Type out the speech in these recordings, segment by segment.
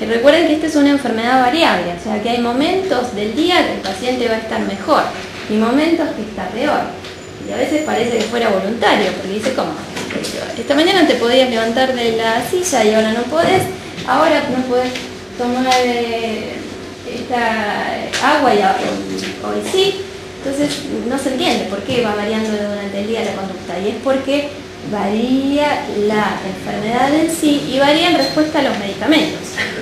que recuerden que esta es una enfermedad variable, o sea que hay momentos del día que el paciente va a estar mejor y momentos que está peor. Y a veces parece que fuera voluntario, porque dice, ¿cómo? Esta mañana te podías levantar de la silla y ahora no podés, ahora no podés tomar esta agua y hoy sí. Entonces no se entiende por qué va variando durante el día la conducta, y es porque varía la enfermedad en sí y varía en respuesta a los medicamentos.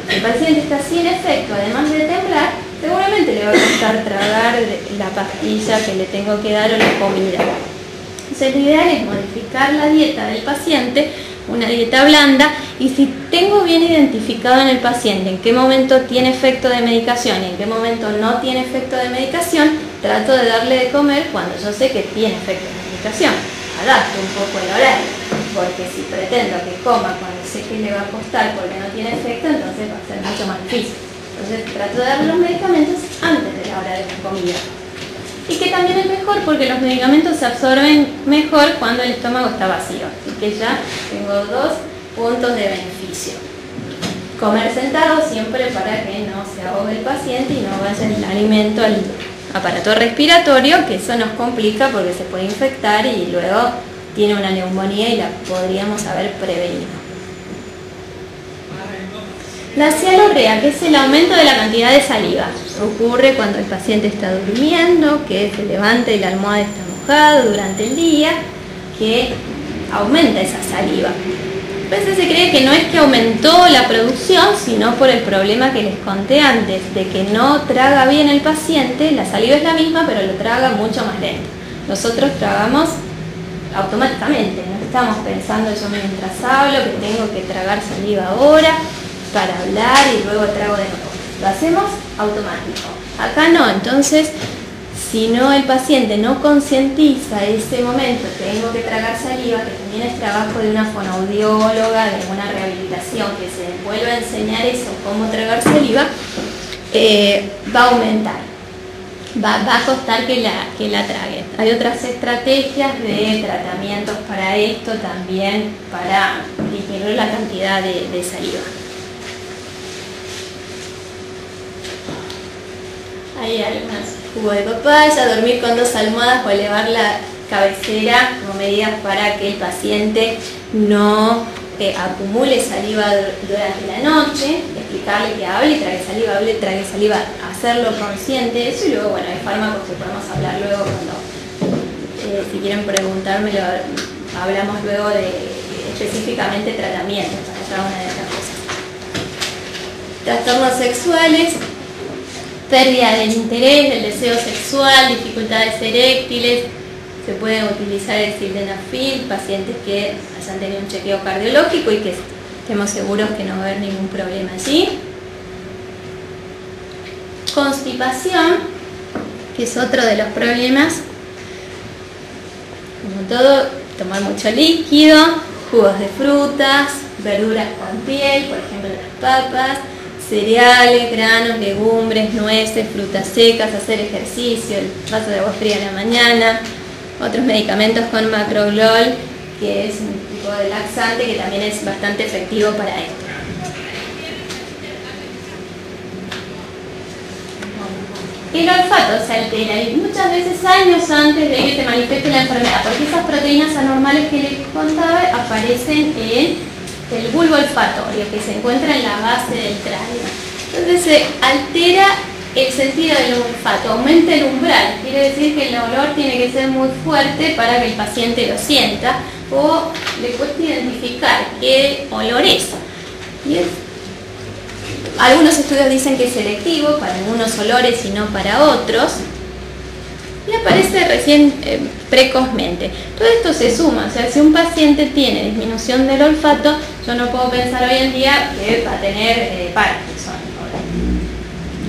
Si el paciente está sin efecto, además de temblar, seguramente le va a costar tragar la pastilla que le tengo que dar o la comida. Entonces lo ideal es modificar la dieta del paciente, una dieta blanda, y si tengo bien identificado en el paciente en qué momento tiene efecto de medicación y en qué momento no tiene efecto de medicación, trato de darle de comer cuando yo sé que tiene efecto de medicación. Adapto un poco el horario, porque si pretendo que coma cuando sé que le va a costar porque no tiene efecto, entonces va a ser mucho más difícil. Entonces trato de darle los medicamentos antes de la hora de la comida. Y que también es mejor porque los medicamentos se absorben mejor cuando el estómago está vacío. Así que ya tengo 2 puntos de beneficio. Comer sentado siempre para que no se ahogue el paciente y no vaya el alimento al aparato respiratorio, que eso nos complica porque se puede infectar y luego tiene una neumonía y la podríamos haber prevenido. La cialorrea, que es el aumento de la cantidad de saliva, ocurre cuando el paciente está durmiendo, que se levanta y la almohada está mojada durante el día, que aumenta esa saliva. A veces se cree que no es que aumentó la producción, sino por el problema que les conté antes, de que no traga bien el paciente, la saliva es la misma, pero lo traga mucho más lento. Nosotros tragamos automáticamente, no estamos pensando yo mientras hablo que tengo que tragar saliva ahora para hablar y luego trago de nuevo. Lo hacemos automático. Acá no, entonces si no el paciente no concientiza ese momento, tengo que tragar saliva, que también es trabajo de una fonoaudióloga, de una rehabilitación, que se vuelva a enseñar eso, cómo tragar saliva, va a aumentar. Va a costar que la trague. Hay otras estrategias de tratamientos para esto también, para disminuir la cantidad de saliva. Hay algunas: jugo de papaya, dormir con 2 almohadas o elevar la cabecera como medidas para que el paciente no acumule saliva durante la noche, explicarle que hable y trague saliva, hacerlo consciente de eso, y luego bueno, hay fármacos que podemos hablar luego cuando, si quieren preguntármelo, hablamos luego de específicamente tratamientos para cada una de estas cosas. Trastornos sexuales, pérdida del interés, del deseo sexual, dificultades eréctiles. Se pueden utilizar el sildenafil, pacientes que hayan tenido un chequeo cardiológico y que estemos seguros que no va a haber ningún problema allí. Constipación, que es otro de los problemas. Como todo, tomar mucho líquido, jugos de frutas, verduras con piel, por ejemplo las papas, cereales, granos, legumbres, nueces, frutas secas, hacer ejercicio, el vaso de agua fría en la mañana. Otros medicamentos con macrolol, que es un tipo de laxante que también es bastante efectivo para esto. El olfato se altera y muchas veces años antes de que se manifieste la enfermedad, porque esas proteínas anormales que les contaba aparecen en el bulbo olfatorio, que se encuentra en la base del cráneo. Entonces se altera el sentido del olfato, aumenta el umbral, quiere decir que el olor tiene que ser muy fuerte para que el paciente lo sienta o le cueste identificar qué olor es. Algunos estudios dicen que es selectivo para algunos olores y no para otros, y aparece recién precozmente. Todo esto se suma, o sea, si un paciente tiene disminución del olfato, yo no puedo pensar hoy en día que va a tener Parkinson.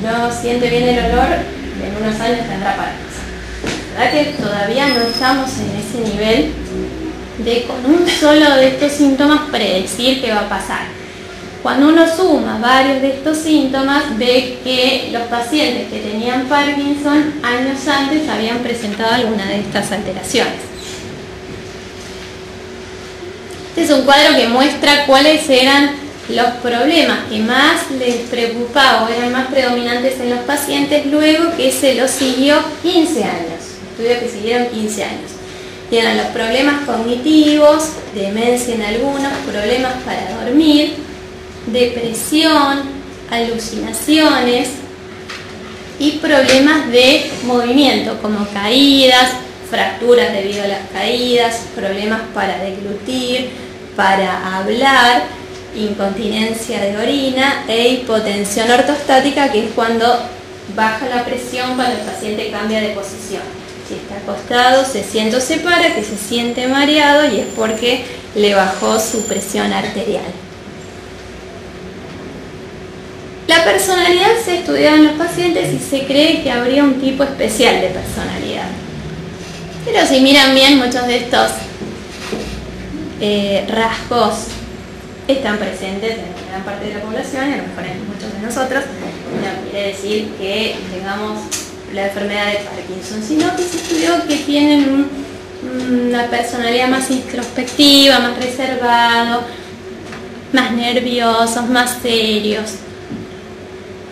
No siente bien el olor, en unos años tendrá Parkinson. La verdad que todavía no estamos en ese nivel de con un solo de estos síntomas predecir qué va a pasar. Cuando uno suma varios de estos síntomas, ve que los pacientes que tenían Parkinson años antes habían presentado alguna de estas alteraciones. Este es un cuadro que muestra cuáles eran los problemas que más les preocupaba o eran más predominantes en los pacientes luego que se los siguió 15 años, estudios que siguieron 15 años. Y eran los problemas cognitivos, demencia en algunos, problemas para dormir, depresión, alucinaciones y problemas de movimiento como caídas, fracturas debido a las caídas, problemas para deglutir, para hablar, incontinencia de orina e hipotensión ortostática, que es cuando baja la presión cuando el paciente cambia de posición. Si está acostado, se siente o se para, que se siente mareado y es porque le bajó su presión arterial. La personalidad se estudia en los pacientes y se cree que habría un tipo especial de personalidad. Pero si miran bien, muchos de estos rasgos están presentes en gran parte de la población y a lo mejor en muchos de nosotros. No quiere decir que tengamos la enfermedad de Parkinson, sino que se estudió que tienen una personalidad más introspectiva, más reservado, más nerviosos, más serios.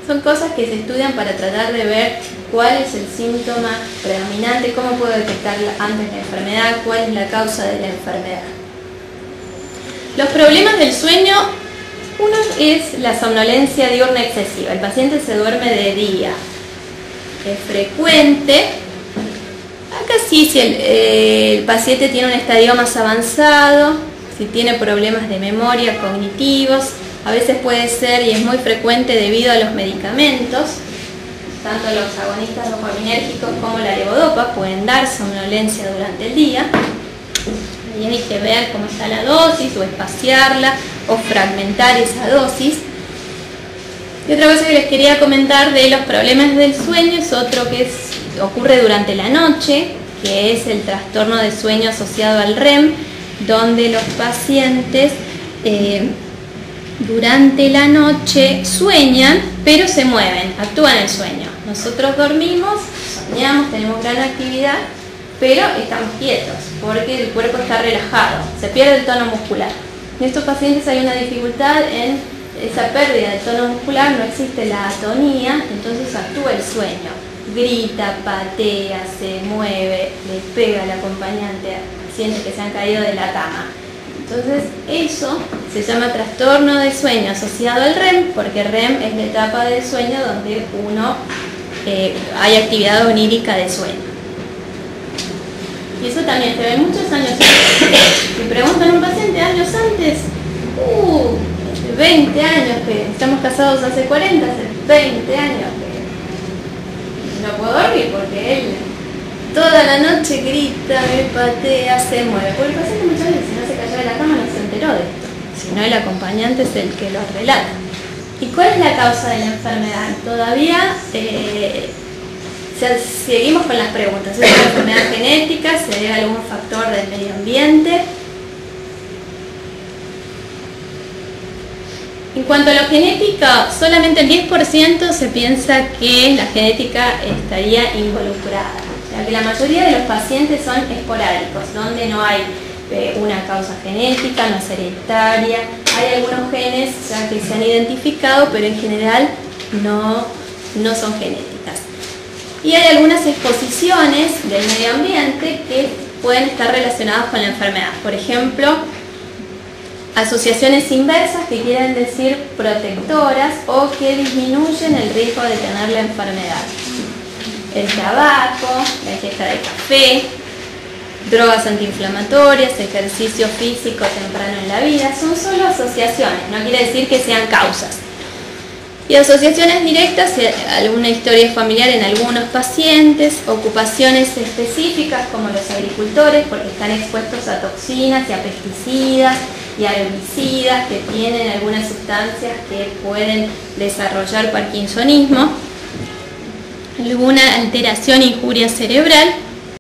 Son cosas que se estudian para tratar de ver cuál es el síntoma predominante, cómo puedo detectarla antes de la enfermedad, cuál es la causa de la enfermedad. Los problemas del sueño, uno es la somnolencia diurna excesiva. El paciente se duerme de día. Es frecuente. Acá sí, si el paciente tiene un estadio más avanzado, si tiene problemas de memoria, cognitivos, a veces puede ser y es muy frecuente debido a los medicamentos. Tanto los agonistas dopaminérgicos como la levodopa pueden dar somnolencia durante el día. Y hay que ver cómo está la dosis o espaciarla o fragmentar esa dosis. Y otra cosa que les quería comentar de los problemas del sueño es otro que ocurre durante la noche, que es el trastorno de sueño asociado al REM, donde los pacientes durante la noche sueñan, pero se mueven, actúan el sueño. Nosotros dormimos, soñamos, tenemos gran actividad, pero estamos quietos porque el cuerpo está relajado, se pierde el tono muscular. En estos pacientes hay una dificultad en esa pérdida del tono muscular, no existe la atonía, entonces actúa el sueño. Grita, patea, se mueve, le pega al acompañante a pacientes que se han caído de la cama. Entonces eso se llama trastorno de sueño asociado al REM, porque REM es la etapa del sueño donde hay actividad onírica de sueño. Y eso también se ve muchos años antes. Si preguntan a un paciente años antes, 20 años que estamos casados hace 40, hace 20 años que no puedo dormir porque él toda la noche grita, me patea, se mueve. Porque el paciente muchas veces, si no se cayó de la cama, no se enteró de esto, sino el acompañante es el que lo relata. ¿Y cuál es la causa de la enfermedad? Todavía seguimos con las preguntas. ¿Es una enfermedad genética? ¿Se debe a algún factor del medio ambiente? En cuanto a lo genético, solamente el 10% se piensa que la genética estaría involucrada. O sea que la mayoría de los pacientes son esporádicos, donde no hay una causa genética, no es hereditaria. Hay algunos genes ya que se han identificado, pero en general no son genéticas. Y hay algunas exposiciones del medio ambiente que pueden estar relacionadas con la enfermedad. Por ejemplo, asociaciones inversas, que quieren decir protectoras o que disminuyen el riesgo de tener la enfermedad. El tabaco, la ingesta de café, drogas antiinflamatorias, ejercicio físico temprano en la vida, son solo asociaciones, no quiere decir que sean causas. Y asociaciones directas, alguna historia familiar en algunos pacientes, ocupaciones específicas como los agricultores, porque están expuestos a toxinas y a pesticidas y a herbicidas que tienen algunas sustancias que pueden desarrollar parkinsonismo, alguna alteración, injuria cerebral,